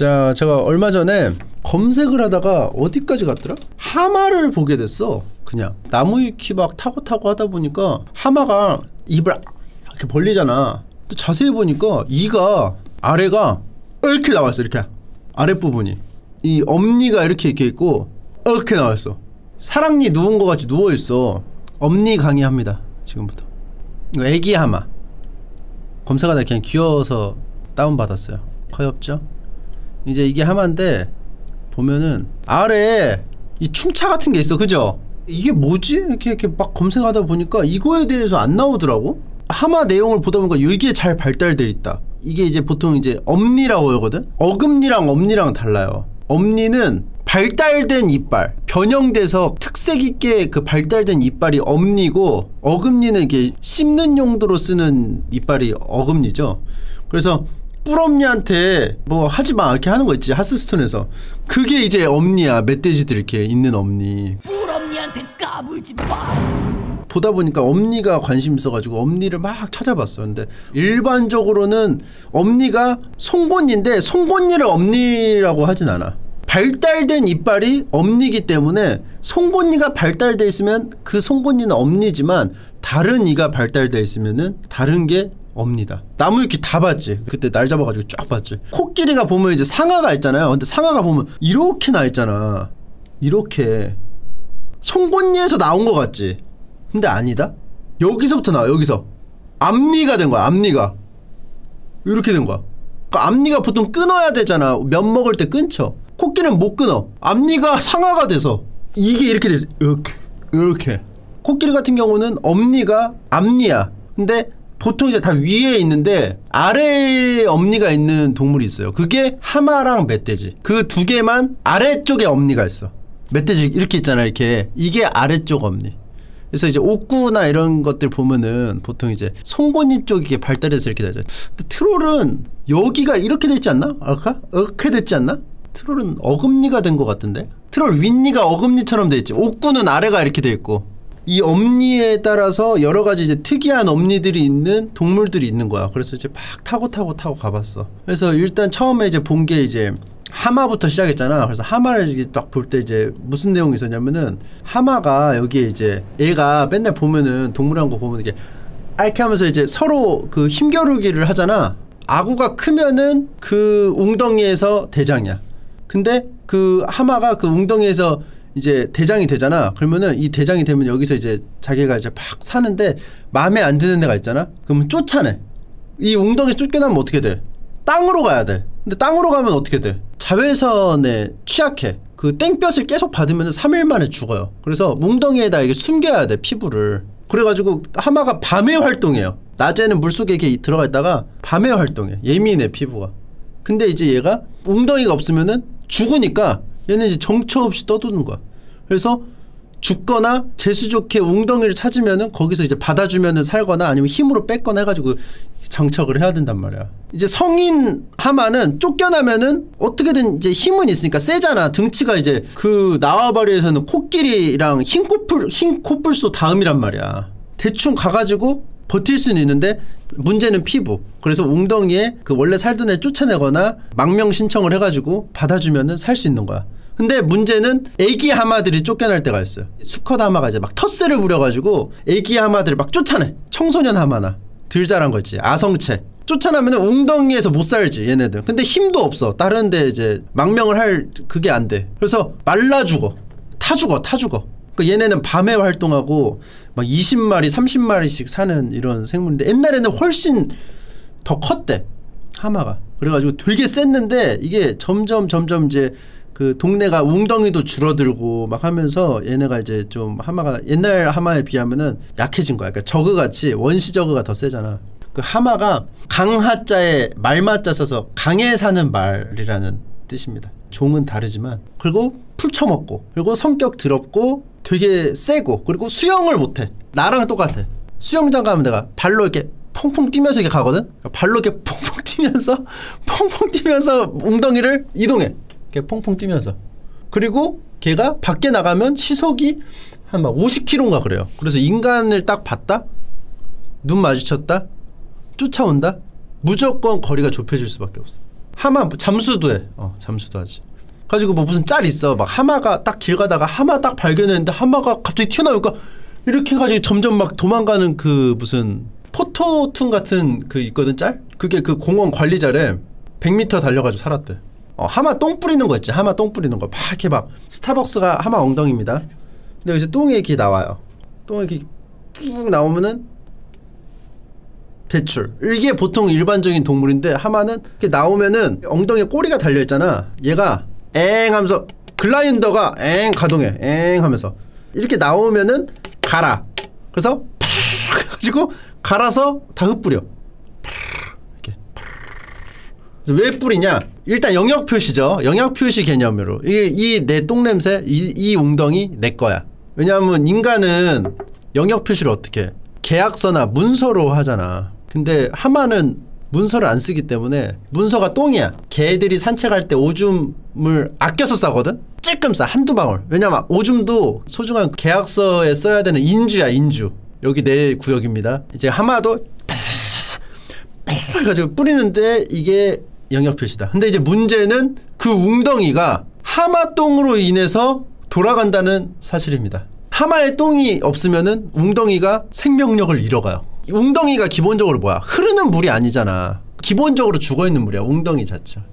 자, 제가 얼마 전에 검색을 하다가 어디까지 갔더라? 하마를 보게 됐어. 그냥 나무 위키 막 타고 하다 보니까 하마가 입을 이렇게 벌리잖아. 또 자세히 보니까 이가 아래가 이렇게 나왔어. 이렇게 아랫부분이 이 엄니가 이렇게 있고 이렇게 나왔어. 사랑니 누운 거 같이 누워있어. 엄니 강의합니다 지금부터. 이거 애기 하마 검색하다 그냥 귀여워서 다운받았어요. 커엽죠? 이제 이게 하마인데 보면은 아래에 이 충차 같은 게 있어. 그죠? 이게 뭐지? 이렇게 막 검색하다 보니까 이거에 대해서 안 나오더라고. 하마 내용을 보다 보니까 이게 잘 발달되어 있다. 이게 이제 보통 이제 엄니라고 하거든? 어금니랑 엄니랑 달라요. 엄니는 발달된 이빨, 변형돼서 특색 있게 그 발달된 이빨이 엄니고, 어금니는 이게 씹는 용도로 쓰는 이빨이 어금니죠. 그래서 뿔엄니한테 뭐 하지마 이렇게 하는 거 있지, 하스스톤에서. 그게 이제 엄니야. 멧돼지들 이렇게 있는 엄니. 뿔엄니한테 까불지 마. 보다 보니까 엄니가 관심 있어가지고 엄니를 막 찾아봤어. 근데 일반적으로는 엄니가 송곳니인데 송곳니를 엄니라고 하진 않아. 발달된 이빨이 엄니기 때문에 송곳니가 발달되어 있으면 그 송곳니는 엄니지만 다른 이가 발달되어 있으면은 다른 게 엄니다. 나무 위키 다 봤지? 그때 날 잡아가지고 쫙 봤지? 코끼리가 보면 이제 상아가 있잖아요. 근데 상아가 보면 이렇게 나 있잖아. 이렇게 송곳니에서 나온 것 같지? 근데 아니다? 여기서부터 나와. 여기서 앞니가 된 거야. 앞니가 이렇게 된 거야. 그러니까 앞니가 보통 끊어야 되잖아. 면 먹을 때 끊죠. 코끼리는 못 끊어. 앞니가 상아가 돼서 이게 이렇게 돼서 이렇게. 코끼리 같은 경우는 엄니가 앞니야. 근데 보통 이제 다 위에 있는데 아래에 엄니가 있는 동물이 있어요. 그게 하마랑 멧돼지. 그 두 개만 아래쪽에 엄니가 있어. 멧돼지 이렇게 있잖아. 이렇게. 이게 아래쪽 엄니. 그래서 이제 옥구나 이런 것들 보면은 보통 이제 송곳니 쪽이 발달해서 이렇게 되죠. 근데 트롤은 여기가 이렇게 됐지 않나? 아까? 이렇게 됐지 않나? 트롤은 어금니가 된 것 같은데? 트롤 윗니가 어금니처럼 돼 있지. 옥구는 아래가 이렇게 돼 있고. 이 엄니에 따라서 여러 가지 이제 특이한 엄니들이 있는 동물들이 있는 거야. 그래서 이제 막 타고 가봤어. 그래서 일단 처음에 이제 본 게 이제 하마부터 시작했잖아. 그래서 하마를 딱 볼 때 이제 무슨 내용이 있었냐면은 하마가 여기에 이제 얘가 맨날 보면은 동물왕국 보면 이게 이렇게 하면서 이제 서로 그 힘겨루기를 하잖아. 아구가 크면은 그 웅덩이에서 대장이야. 근데 그 하마가 그 웅덩이에서 이제 대장이 되잖아. 그러면은 이 대장이 되면 여기서 이제 자기가 이제 막 사는데 마음에 안 드는 데가 있잖아. 그러면 쫓아내. 이 웅덩이에서 쫓겨나면 어떻게 돼? 땅으로 가야 돼. 근데 땅으로 가면 어떻게 돼? 자외선에 취약해. 그 땡볕을 계속 받으면 3일 만에 죽어요. 그래서 웅덩이에다 이게 숨겨야 돼, 피부를. 그래가지고 하마가 밤에 활동해요. 낮에는 물속에 이렇게 들어가 있다가 밤에 활동해. 예민해, 피부가. 근데 이제 얘가 웅덩이가 없으면은 죽으니까 얘는 이제 정처 없이 떠도는 거야. 그래서 죽거나 재수 좋게 웅덩이를 찾으면은 거기서 이제 받아주면은 살거나 아니면 힘으로 뺏거나 해가지고 장착을 해야 된단 말이야. 이제 성인 하마는 쫓겨나면은 어떻게든 이제 힘은 있으니까 세잖아. 등치가 이제 그 나와바리에서는 코끼리랑 흰 코뿔소 다음이란 말이야. 대충 가가지고 버틸 수는 있는데 문제는 피부. 그래서 웅덩이에 그 원래 살던 애 쫓아내거나 망명 신청을 해가지고 받아주면은 살 수 있는 거야. 근데 문제는 애기 하마들이 쫓겨날 때가 있어요. 수컷 하마가 이제 막 텃세를 부려가지고 애기 하마들을 막 쫓아내. 청소년 하마나 들 자란 거 있지. 아성체 쫓아나면 웅덩이에서 못 살지 얘네들. 근데 힘도 없어. 다른데 이제 망명을 할 그게 안 돼. 그래서 말라 죽어. 타 죽어. 그러니까 얘네는 밤에 활동하고 막 20마리 30마리씩 사는 이런 생물인데 옛날에는 훨씬 더 컸대 하마가. 그래가지고 되게 셌는데 이게 점점 이제 그 동네가 웅덩이도 줄어들고 막 하면서 얘네가 이제 좀 하마가 옛날 하마에 비하면은 약해진 거야. 그러니까 저그같이 원시 저그가 더 세잖아. 그 하마가 강하자에 말마자 써서 강에 사는 말이라는 뜻입니다. 종은 다르지만. 그리고 풀 처먹고, 그리고 성격 더럽고 되게 세고, 그리고 수영을 못해. 나랑 똑같아. 수영장 가면 내가 발로 이렇게 퐁퐁 뛰면서 이렇게 가거든. 발로 이렇게 퐁퐁 뛰면서 웅덩이를 이동해. 이렇게 퐁퐁 뛰면서. 그리고 걔가 밖에 나가면 시속이 한 막 50km인가 그래요. 그래서 인간을 딱 봤다? 눈 마주쳤다? 쫓아온다? 무조건 거리가 좁혀질 수밖에 없어. 하마 잠수도 해. 잠수도 하지. 가지고 뭐 무슨 짤 있어. 막 하마가 딱 길 가다가 하마 딱 발견했는데 하마가 갑자기 튀어나오니까 이렇게 해가지고 점점 막 도망가는 그 무슨 포토툰 같은 그 있거든 짤? 그게 그 공원 관리자래. 100m 달려가지고 살았대. 하마 똥 뿌리는 거 있지. 하마 똥 뿌리는 거. 막 이렇게 막 스타벅스가 하마 엉덩이입니다. 근데 여기서 똥이 이렇게 나와요. 똥이 이렇게 쭉 나오면은 배출. 이게 보통 일반적인 동물인데 하마는 이렇게 나오면은 엉덩이에 꼬리가 달려있잖아. 얘가 엥 하면서 글라이더가 엥 가동해. 엥 하면서 이렇게 나오면은 갈아. 그래서 팍 해가지고 갈아서 다 흩뿌려. 이렇게. 그래서 왜 뿌리냐? 일단 영역 표시죠. 영역 표시 개념으로 이 내 똥냄새 이 웅덩이 내 거야. 왜냐하면 인간은 영역 표시를 어떻게 해? 계약서나 문서로 하잖아. 근데 하마는 문서를 안 쓰기 때문에 문서가 똥이야. 개들이 산책할 때 오줌을 아껴서 싸거든? 찔끔 싸. 한두 방울. 왜냐면 오줌도 소중한 계약서에 써야 되는 인주야. 인주. 여기 내 구역입니다. 이제 하마도 해가지고 뿌리는데 이게 영역 표시다. 근데 이제 문제는 그 웅덩이가 하마똥으로 인해서 돌아간다는 사실입니다. 하마의 똥이 없으면은 웅덩이가 생명력을 잃어가요. 웅덩이가 기본적으로 뭐야? 흐르는 물이 아니잖아. 기본적으로 죽어있는 물이야. 웅덩이 자체가.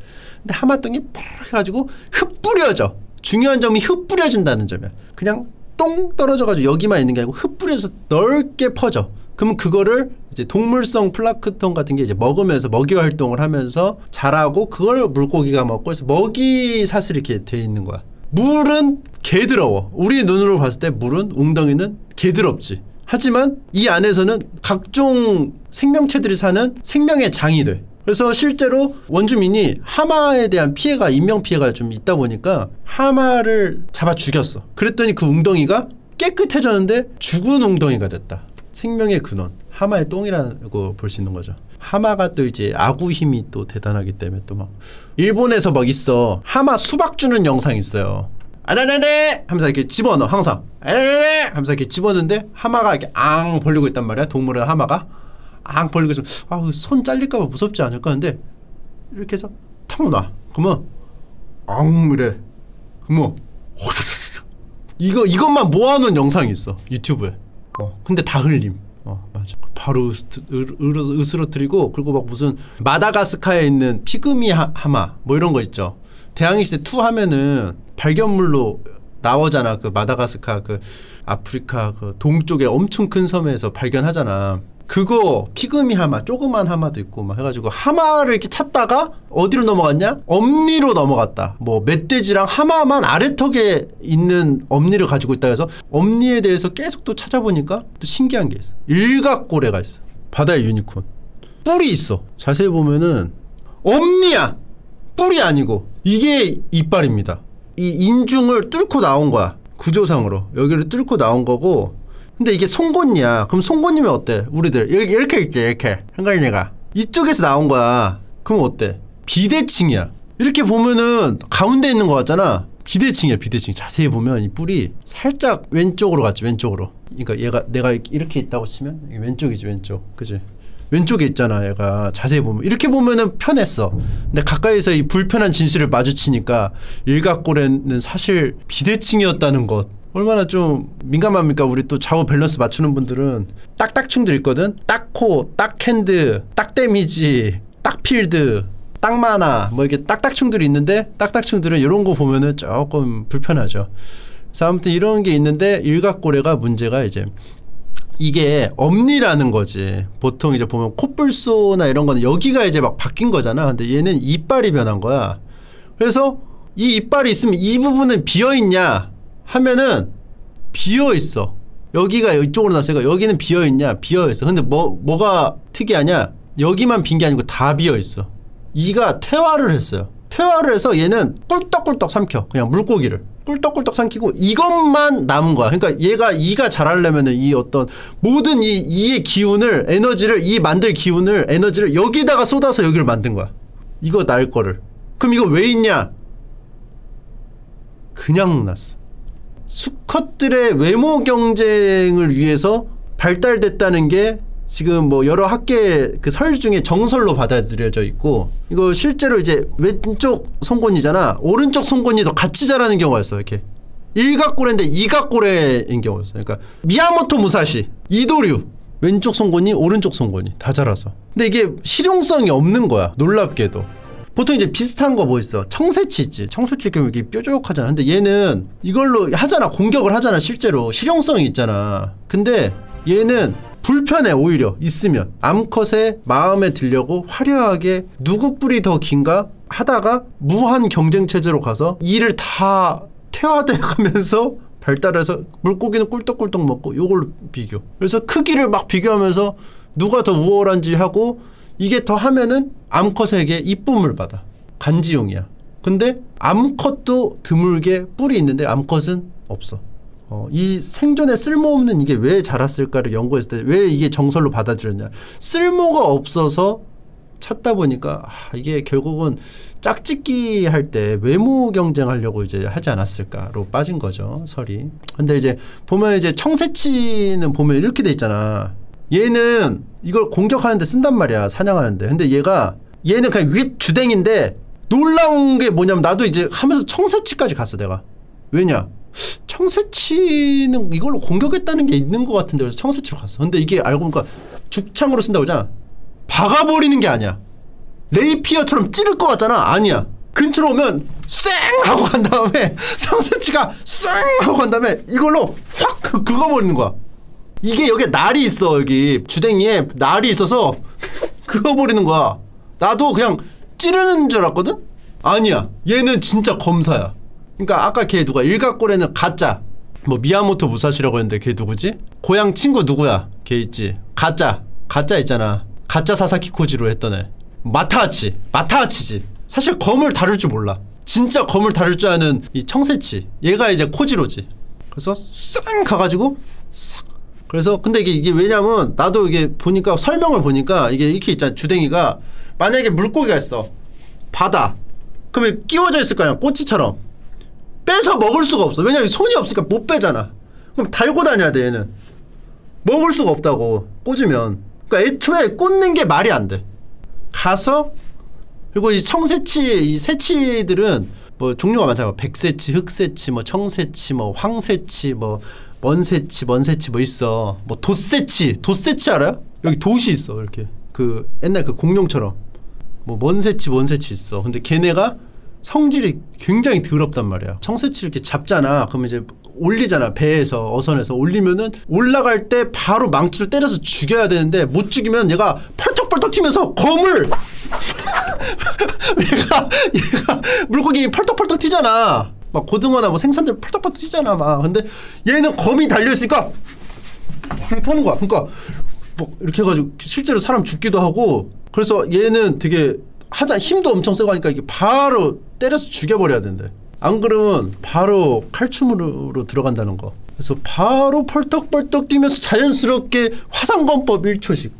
근데 하마똥이 팍 해가지고 흩뿌려져. 중요한 점이 흩뿌려진다는 점이야. 그냥 똥 떨어져가지고 여기만 있는 게 아니고 흩뿌려져서 넓게 퍼져. 그러면 그거를 이제 동물성 플랑크톤 같은 게 이제 먹으면서 먹이 활동을 하면서 자라고 그걸 물고기가 먹고 그래서 먹이 사슬이 이렇게 돼 있는 거야. 물은 개더러워. 우리 눈으로 봤을 때 물은 웅덩이는 개더럽지. 하지만 이 안에서는 각종 생명체들이 사는 생명의 장이 돼. 그래서 실제로 원주민이 하마에 대한 피해가 인명피해가 좀 있다 보니까 하마를 잡아 죽였어. 그랬더니 그 웅덩이가 깨끗해졌는데 죽은 웅덩이가 됐다. 생명의 근원. 하마의 똥이라고 볼 수 있는 거죠. 하마가 또 이제 아구 힘이 또 대단하기 때문에 또 막 일본에서 막 있어. 하마 수박 주는 영상이 있어요. 아나나네 하면서 이렇게 집어넣어. 항상 아나나네 하면서 이렇게 집어넣는데 하마가 이렇게 앙 벌리고 있단 말이야. 동물은 하마가 앙 벌리고 있으면 손 잘릴까봐 무섭지 않을까 근데 이렇게 해서 턱 놔. 그러면 앙 이래. 그러면 이것만 모아놓은 영상이 있어 유튜브에. 근데 다 흘림. 맞아. 바로 으스러뜨리고 그리고 막 무슨 마다가스카르에 있는 피그미 하마 뭐 이런 거 있죠. 대항해시대 2 하면은 발견물로 나오잖아. 그 마다가스카르 그 아프리카 그 동쪽에 엄청 큰 섬에서 발견하잖아. 그거 피그미 하마 조그만 하마도 있고 막 해가지고 하마를 이렇게 찾다가 어디로 넘어갔냐? 엄니로 넘어갔다. 뭐 멧돼지랑 하마만 아래턱에 있는 엄니를 가지고 있다 해서 엄니에 대해서 계속 또 찾아보니까 또 신기한 게 있어. 일각고래가 있어. 바다의 유니콘. 뿔이 있어. 자세히 보면은 엄니야. 뿔이 아니고 이게 이빨입니다. 이 인중을 뚫고 나온 거야. 구조상으로 여기를 뚫고 나온 거고 근데 이게 송곳니야. 그럼 송곳니면 어때? 우리들 이렇게 한가인이가 이쪽에서 나온 거야. 그럼 어때? 비대칭이야. 이렇게 보면은 가운데 있는 거 같잖아. 비대칭이야. 비대칭. 자세히 보면 이 뿔이 살짝 왼쪽으로 갔지. 왼쪽으로. 그러니까 얘가 내가 이렇게 있다고 치면 이게 왼쪽이지. 왼쪽. 그치? 왼쪽에 있잖아. 얘가 자세히 보면 이렇게 보면은 편했어. 근데 가까이서 이 불편한 진실을 마주치니까 일각고래는 사실 비대칭이었다는 것. 얼마나 좀 민감합니까? 우리 또 좌우 밸런스 맞추는 분들은 딱딱충들 있거든? 딱코, 딱핸드, 딱데미지, 딱필드, 딱마나 뭐 이렇게 딱딱충들이 있는데 딱딱충들은 이런 거 보면은 조금 불편하죠. 그래서 아무튼 이런 게 있는데 일각고래가 문제가 이제 이게 엄니라는 거지. 보통 이제 보면 코뿔소나 이런 거는 여기가 이제 막 바뀐 거잖아. 근데 얘는 이빨이 변한 거야. 그래서 이 이빨이 있으면 이 부분은 비어있냐 하면은 비어있어. 여기가 이쪽으로 났으니까 여기는 비어있냐? 비어있어. 근데 뭐가 특이하냐? 여기만 빈 게 아니고 다 비어있어. 이가 퇴화를 했어요. 퇴화를 해서 얘는 꿀떡꿀떡 삼켜. 그냥 물고기를 꿀떡꿀떡 삼키고 이것만 남은 거야. 그러니까 얘가 이가 자라려면은 이 어떤 모든 이의 기운을 에너지를 이 만들 기운을 에너지를 여기다가 쏟아서 여기를 만든 거야. 이거 날 거를. 그럼 이거 왜 있냐? 그냥 났어. 수컷들의 외모 경쟁을 위해서 발달됐다는 게 지금 뭐 여러 학계 그 설 중에 정설로 받아들여져 있고 이거 실제로 이제 왼쪽 송곳니잖아. 오른쪽 송곳니도 같이 자라는 경우가 있어. 이렇게 일각고래인데 이각고래인 경우가 있어. 그러니까 미야모토 무사시, 이도류 왼쪽 송곳니, 오른쪽 송곳니 다 자라서. 근데 이게 실용성이 없는 거야. 놀랍게도. 보통 이제 비슷한 거 뭐 있어. 청새치 있지. 청새치 이렇게 뾰족하잖아. 근데 얘는 이걸로 하잖아. 공격을 하잖아. 실제로 실용성이 있잖아. 근데 얘는 불편해. 오히려 있으면 암컷의 마음에 들려고 화려하게 누구 뿔이 더 긴가 하다가 무한 경쟁 체제로 가서 이를 다 퇴화돼 가면서 발달해서 물고기는 꿀떡꿀떡 먹고 요걸로 비교. 그래서 크기를 막 비교하면서 누가 더 우월한지 하고 이게 더 하면은 암컷에게 이쁨을 받아. 간지용이야. 근데 암컷도 드물게 뿔이 있는데 암컷은 없어. 이 생존에 쓸모없는 이게 왜 자랐을까를 연구했을 때 왜 이게 정설로 받아들였냐. 쓸모가 없어서 찾다 보니까 이게 결국은 짝짓기 할 때 외모 경쟁하려고 이제 하지 않았을까로 빠진 거죠, 설이. 근데 이제 보면 이제 청새치는 보면 이렇게 돼 있잖아. 얘는 이걸 공격하는데 쓴단 말이야, 사냥하는데. 근데 얘는 그냥 윗 주댕인데 놀라운 게 뭐냐면 나도 이제 하면서 청새치까지 갔어, 내가. 왜냐? 청새치는 이걸로 공격했다는 게 있는 것 같은데 그래서 청새치로 갔어. 근데 이게 알고 보니까 죽창으로 쓴다고 하잖아. 박아버리는 게 아니야. 레이피어처럼 찌를 것 같잖아. 아니야. 근처로 오면 쌩 하고 간 다음에 청새치가 쌩 하고 간 다음에 이걸로 확 긁어버리는 거야. 이게 여기에 날이 있어. 여기 주댕이에 날이 있어서 긁어버리는 거야. 나도 그냥 찌르는 줄 알았거든? 아니야. 얘는 진짜 검사야. 그러니까 아까 걔 누가 일각고래는 가짜. 뭐 미야모토 무사시라고 했는데 걔 누구지? 고향 친구 누구야? 걔 있지. 가짜 있잖아. 가짜 사사키 코지로 했던 애. 마타하치지. 사실 검을 다룰 줄 몰라. 진짜 검을 다룰 줄 아는 이 청새치. 얘가 이제 코지로지. 그래서 싹 가가지고 싹. 그래서 근데 이게 왜냐면 나도 이게 보니까 설명을 보니까 이게 이렇게 있잖아. 주댕이가 만약에 물고기가 있어. 바다. 그러면 끼워져 있을 거 아니야. 꼬치처럼. 빼서 먹을 수가 없어. 왜냐면 손이 없으니까 못 빼잖아. 그럼 달고 다녀야 돼. 얘는 먹을 수가 없다고 꽂으면. 그러니까 애초에 꽂는 게 말이 안 돼. 가서 그리고 이 청새치 이 새치들은 뭐 종류가 많잖아. 백새치, 흑새치, 뭐 청새치, 뭐 황새치, 뭐 먼새치 뭐 있어. 뭐 돛새치 알아요? 여기 돛이 있어. 이렇게 그 옛날 그 공룡처럼 뭐 먼새치 있어. 근데 걔네가 성질이 굉장히 더럽단 말이야. 청새치 이렇게 잡잖아. 그러면 이제 올리잖아. 배에서 어선에서 올리면은 올라갈 때 바로 망치로 때려서 죽여야 되는데 못 죽이면 얘가 펄떡펄떡 튀면서 검을 얘가 물고기 펄떡펄떡 튀잖아. 막 고등어나 뭐 생선들 펄떡펄떡 튀잖아 막. 근데 얘는 검이 달려있으니까 이렇게 하는 거야. 그러니까 뭐 이렇게 해가지고 실제로 사람 죽기도 하고. 그래서 얘는 되게 힘도 엄청 세고 하니까 이게 바로 때려서 죽여버려야 된대. 안 그러면 바로 칼춤으로 들어간다는 거. 그래서 바로 펄떡펄떡 뛰면서 자연스럽게 화상검법 1초씩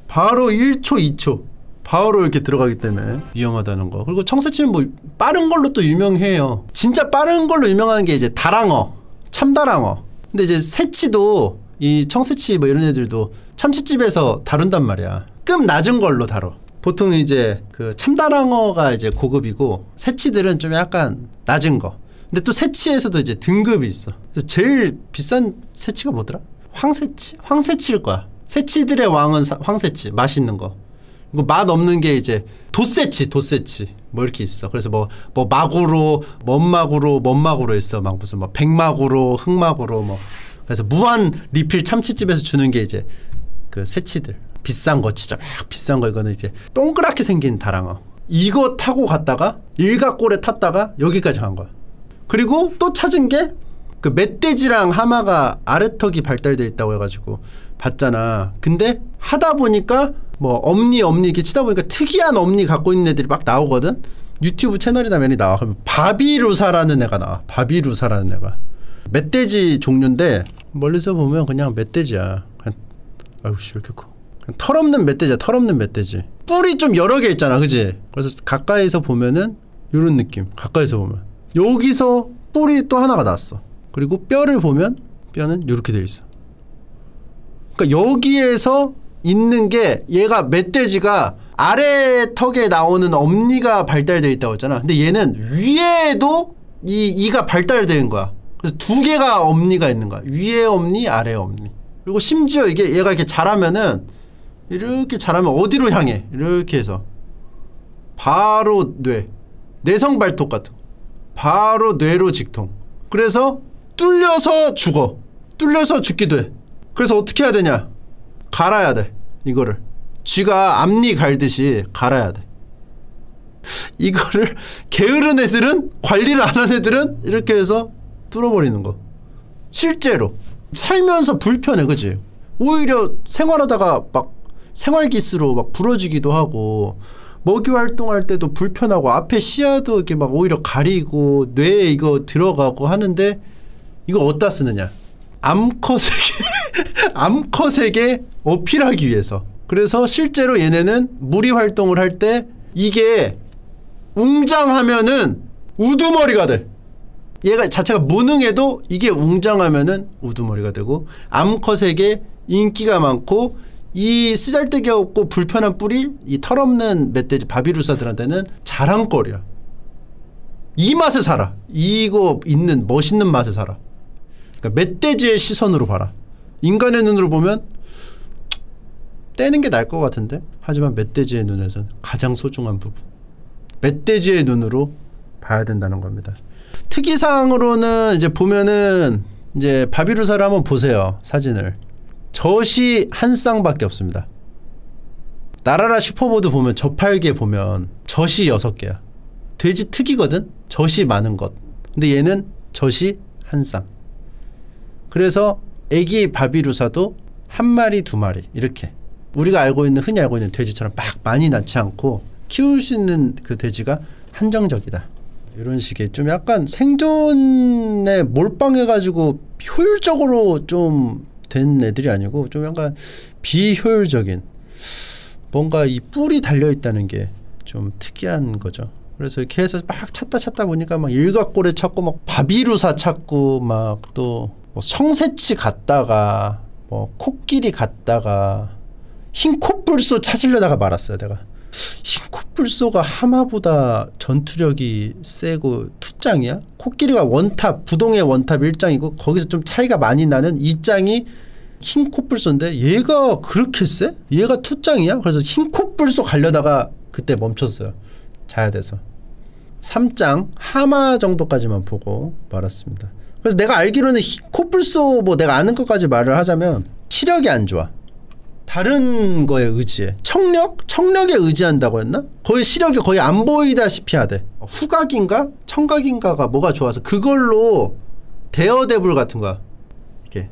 바로 1초 2초 바로 이렇게 들어가기 때문에 위험하다는 거. 그리고 청새치는 뭐 빠른 걸로 또 유명해요. 진짜 빠른 걸로 유명한 게 이제 다랑어, 참다랑어. 근데 이제 새치도 이 청새치 뭐 이런 애들도 참치집에서 다룬단 말이야. 끔 낮은 걸로 다뤄. 보통 이제 그 참다랑어가 이제 고급이고 새치들은 좀 약간 낮은 거. 근데 또 새치에서도 이제 등급이 있어. 그래서 제일 비싼 새치가 뭐더라? 황새치? 황새치일 거야. 새치들의 왕은 황새치. 맛있는 거. 그리고 맛 없는 게 이제 돛새치 뭐 이렇게 있어. 그래서 뭐 마구로, 먼마구로 있어. 막 무슨 뭐 백마구로, 흑마구로 뭐. 그래서 무한 리필 참치집에서 주는 게 이제 그 새치들. 비싼 거 진짜 막 비싼 거. 이거는 이제 동그랗게 생긴 다랑어. 이거 타고 갔다가 일각고래 탔다가 여기까지 간 거야. 그리고 또 찾은 게 그 멧돼지랑 하마가 아래턱이 발달돼 있다고 해가지고 봤잖아. 근데 하다 보니까 뭐 엄니 이렇게 치다 보니까 특이한 엄니 갖고 있는 애들이 막 나오거든. 유튜브 채널이나 면이 나와. 그러면 바비루사라는 애가 나와. 바비루사라는 애가 멧돼지 종류인데 멀리서 보면 그냥 멧돼지야. 아유 씨 왜 이렇게 커. 털없는 멧돼지야. 털없는 멧돼지. 뿔이 좀 여러 개 있잖아. 그지? 그래서 가까이서 보면은 요런 느낌. 가까이서 보면 여기서 뿔이 또 하나가 났어. 그리고 뼈를 보면 뼈는 요렇게 돼 있어. 그러니까 여기에서 있는 게 얘가 멧돼지가 아래 턱에 나오는 엄니가 발달되어 있다고 했잖아. 근데 얘는 위에도 이가 발달되는 거야. 그래서 두 개가 엄니가 있는 거야. 위에 엄니, 아래 엄니. 그리고 심지어 이게 얘가 이렇게 자라면은 이렇게 자라면 어디로 향해? 이렇게 해서 바로 내성 발톱 같은 거. 바로 뇌로 직통. 그래서 뚫려서 죽어. 뚫려서 죽기도 해. 그래서 어떻게 해야 되냐? 갈아야 돼. 이거를 쥐가 앞니 갈듯이 갈아야 돼. 이거를 게으른 애들은, 관리를 안 하는 애들은 이렇게 해서 뚫어버리는 거. 실제로 살면서 불편해. 그치? 오히려 생활하다가 막 생활기스로 막 부러지기도 하고, 먹이 활동할 때도 불편하고, 앞에 시야도 이렇게 막 오히려 가리고, 뇌에 이거 들어가고 하는데, 이거 어디다 쓰느냐? 암컷에게 어필하기 위해서. 그래서 실제로 얘네는 무리 활동을 할 때 이게 웅장하면은 우두머리가 돼. 얘가 자체가 무능해도 이게 웅장하면은 우두머리가 되고, 암컷에게 인기가 많고, 이 쓰잘데기 없고 불편한 뿔이 이 털없는 멧돼지 바비루사들한테는 자랑거리야. 이 맛에 살아. 이거 있는 멋있는 맛에 살아. 그러니까 멧돼지의 시선으로 봐라. 인간의 눈으로 보면 떼는 게 나을 것 같은데, 하지만 멧돼지의 눈에서는 가장 소중한 부분. 멧돼지의 눈으로 봐야 된다는 겁니다. 특이사항으로는 이제 보면은 이제 바비루사를 한번 보세요. 사진을. 젖이 한 쌍밖에 없습니다. 나라라 슈퍼보드 보면 저팔계 보면 젖이 6개야. 돼지 특이거든? 젖이 많은 것. 근데 얘는 젖이 한 쌍. 그래서 애기 바비루사도 한 마리, 두 마리 이렇게 우리가 흔히 알고 있는 돼지처럼 막 많이 낳지 않고 키울 수 있는 그 돼지가 한정적이다. 이런 식의 좀 약간 생존에 몰빵해가지고 효율적으로 좀 된 애들이 아니고 좀 약간 비효율적인, 뭔가 이 뿔이 달려있다는 게 좀 특이한 거죠. 그래서 이렇게 해서 막 찾다 보니까 막 일각고래 찾고 막 바비루사 찾고 막 또 뭐 성새치 갔다가 뭐 코끼리 갔다가 흰콧불소 찾으려다가 말았어요. 내가 흰콧불소가 하마보다 전투력이 세고 투짱이야? 코끼리가 원탑, 부동의 원탑 1짱이고 거기서 좀 차이가 많이 나는 2짱이 흰콧불소인데 얘가 그렇게 세? 얘가 투짱이야? 그래서 흰콧불소 가려다가 그때 멈췄어요. 자야 돼서. 3짱 하마 정도까지만 보고 말았습니다. 그래서 내가 알기로는 흰콧불소 뭐 내가 아는 것까지 말을 하자면 시력이 안 좋아. 다른 거에 의지해. 청력에 의지한다고 했나? 거의 시력이 거의 안 보이다시피 하대. 후각인가? 청각인가가 뭐가 좋아서 그걸로 데어데블 같은 거야. 이렇게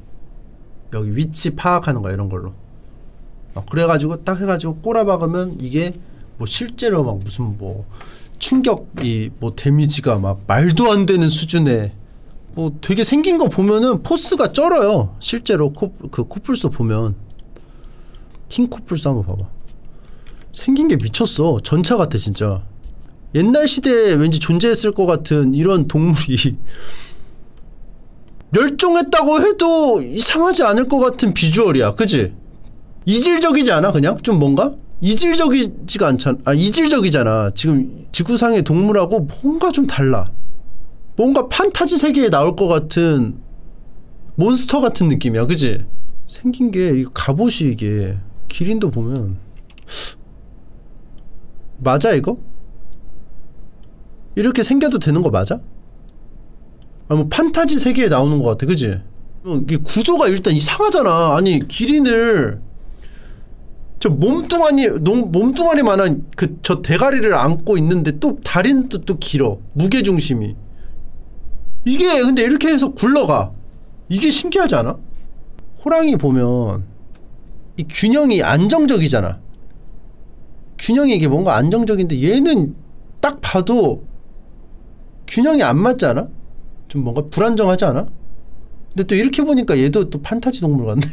여기 위치 파악하는 거야. 이런 걸로. 그래가지고 딱 해가지고 꼬라박으면 이게 뭐 실제로 막 무슨 뭐 충격이 뭐 데미지가 막 말도 안 되는 수준의 뭐 되게 생긴 거 보면은 포스가 쩔어요. 실제로 그 코뿔소 보면. 흰콧불소 한번 봐봐. 생긴 게 미쳤어. 전차 같아 진짜. 옛날 시대에 왠지 존재했을 것 같은 이런 동물이 멸종했다고 해도 이상하지 않을 것 같은 비주얼이야. 그치? 이질적이지 않아 그냥? 좀 뭔가? 이질적이지가 않잖아. 이질적이잖아. 지금 지구상의 동물하고 뭔가 좀 달라. 뭔가 판타지 세계에 나올 것 같은 몬스터 같은 느낌이야. 그치? 생긴 게 이거 갑옷이 이게 기린도 보면 맞아 이거? 이렇게 생겨도 되는 거 맞아? 뭐 판타지 세계에 나오는 것 같아. 그치? 이게 구조가 일단 이상하잖아. 아니 기린을 저 몸뚱아리만한 저 대가리를 안고 있는데 또 다리는 또 길어. 무게중심이 이게 근데 이렇게 해서 굴러가. 이게 신기하지 않아? 호랑이 보면 이 균형이 안정적이잖아. 균형이 이게 뭔가 안정적인데 얘는 딱 봐도 균형이 안 맞지 않아? 좀 뭔가 불안정하지 않아? 근데 또 이렇게 보니까 얘도 또 판타지 동물 같네.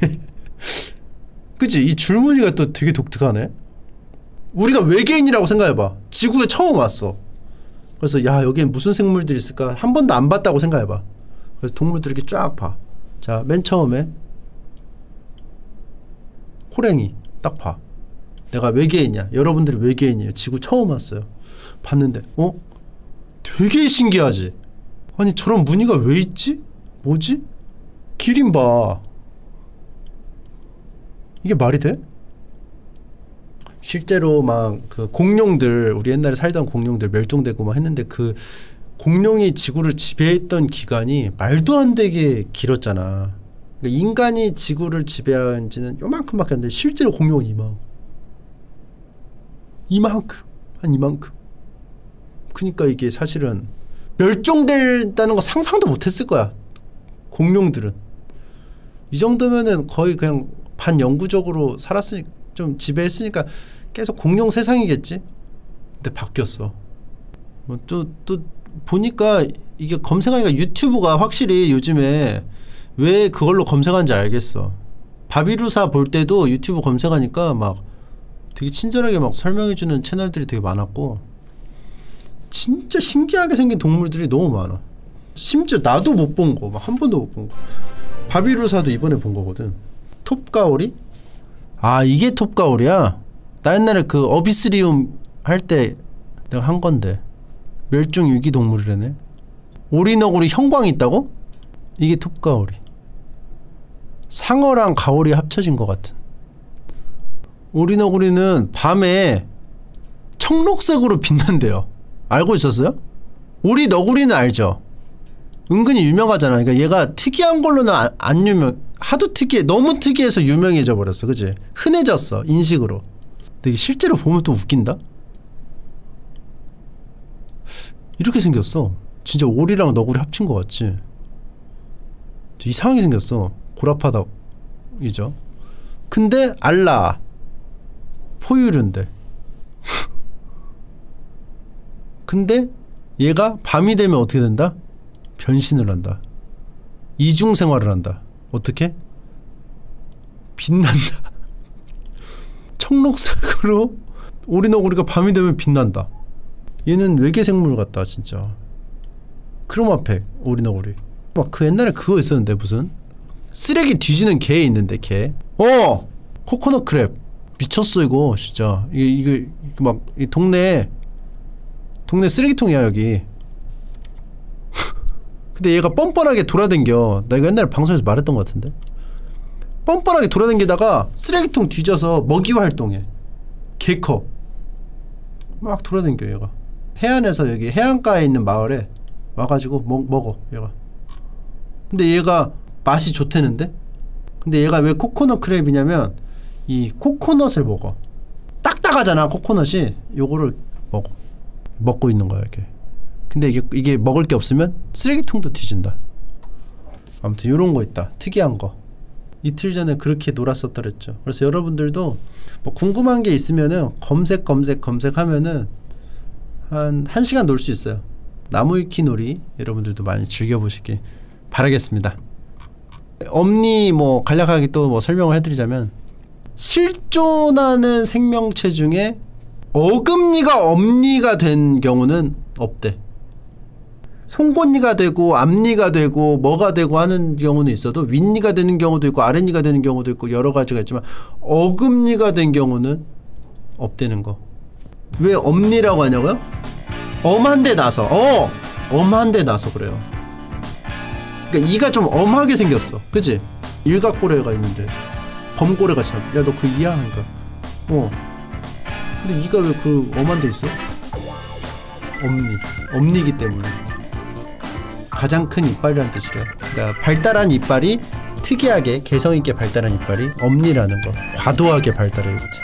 그치? 이 줄무늬가 또 되게 독특하네. 우리가 외계인이라고 생각해봐. 지구에 처음 왔어. 그래서 야 여기엔 무슨 생물들이 있을까? 한 번도 안 봤다고 생각해봐. 그래서 동물들 이렇게 쫙 봐. 자, 맨 처음에 호랭이 딱 봐. 내가 외계인이야. 여러분들이 외계인이에요. 지구 처음 왔어요. 봤는데 되게 신기하지? 아니 저런 무늬가 왜 있지? 뭐지? 기린 봐. 이게 말이 돼? 실제로 막 그 공룡들, 우리 옛날에 살던 공룡들 멸종되고 막 했는데 그 공룡이 지구를 지배했던 기간이 말도 안 되게 길었잖아. 그러니까 인간이 지구를 지배한 지는 요만큼밖에 안 돼. 실제로 공룡은 이만큼 한 이만큼. 그러니까 이게 사실은 멸종된다는 거 상상도 못했을 거야. 공룡들은 이 정도면은 거의 그냥 반영구적으로 살았으니까, 좀 지배했으니까 계속 공룡 세상이겠지. 근데 바뀌었어. 또 보니까 이게 검색하니까 유튜브가 확실히 요즘에 왜 그걸로 검색하는지 알겠어. 바비루사 볼 때도 유튜브 검색하니까 막 되게 친절하게 막 설명해주는 채널들이 되게 많았고, 진짜 신기하게 생긴 동물들이 너무 많아. 심지어 나도 못 본 거, 막 한 번도 못 본 거. 바비루사도 이번에 본 거거든. 톱가오리? 아, 이게 톱가오리야? 나 옛날에 그 어비스리움 할 때 내가 한 건데. 멸종 위기 동물이라네. 오리너구리 형광이 있다고? 이게 톱가오리. 상어랑 가오리 합쳐진 것 같은. 오리너구리는 밤에 청록색으로 빛난대요. 알고 있었어요? 오리너구리는 알죠? 은근히 유명하잖아. 그러니까 얘가 특이한 걸로는 안 유명. 하도 특이해. 너무 특이해서 유명해져 버렸어. 그치? 흔해졌어. 인식으로. 근데 이게 실제로 보면 또 웃긴다? 이렇게 생겼어. 진짜 오리랑 너구리 합친 것 같지? 이상하게 생겼어. 고라파덕이죠. 근데 알라 포유류인데 근데 얘가 밤이 되면 어떻게 된다? 변신을 한다. 이중생활을 한다. 어떻게? 빛난다. 청록색으로 오리너구리가 밤이 되면 빛난다. 얘는 외계생물 같다 진짜. 크로마팩 오리너구리. 막 그 옛날에 그거 있었는데 무슨 쓰레기 뒤지는 개 있는데 개. 코코넛 크랩. 미쳤어 이거 진짜. 이게 막 이 동네 쓰레기통이야 여기. 근데 얘가 뻔뻔하게 돌아댕겨. 나 이거 옛날에 방송에서 말했던 것 같은데. 뻔뻔하게 돌아댕기다가 쓰레기통 뒤져서 먹이 활동해. 개 커. 막 돌아댕겨 얘가. 해안에서 여기 해안가에 있는 마을에 와가지고 먹어 얘가. 근데 얘가 맛이 좋대는데? 근데 얘가 왜 코코넛 크랩이냐면 이 코코넛을 먹어. 딱딱하잖아 코코넛이. 요거를 먹고 있는 거야 이게. 근데 이게 먹을 게 없으면 쓰레기통도 뒤진다. 아무튼 요런 거 있다. 특이한 거. 이틀 전에 그렇게 놀았었더랬죠. 그래서 여러분들도 뭐 궁금한 게 있으면은 검색하면은 한 1시간 놀 수 있어요. 나무위키 놀이 여러분들도 많이 즐겨보시기 바라겠습니다. 엄니 뭐 간략하게 또 뭐 설명을 해드리자면, 실존하는 생명체 중에 어금니가 엄니가 된 경우는 없대. 송곳니가 되고 앞니가 되고 뭐가 되고 하는 경우는 있어도 윗니가 되는 경우도 있고 아랫니가 되는 경우도 있고 여러 가지가 있지만 어금니가 된 경우는 없다는 거. 왜 엄니라고 하냐고요? 엄한데 나서. 엄한데 나서 그래요. 그러니까 이가 좀 엄하게 생겼어. 그치? 일각고래가 있는데 범고래같이 야 너 그 이야? 하니까 근데 이가 왜 그 엄한 데 있어? 엄니기 때문에. 가장 큰 이빨이라는 뜻이래요. 그러니까 발달한 이빨이 특이하게 개성있게 발달한 이빨이 엄니라는 거. 과도하게 발달했지.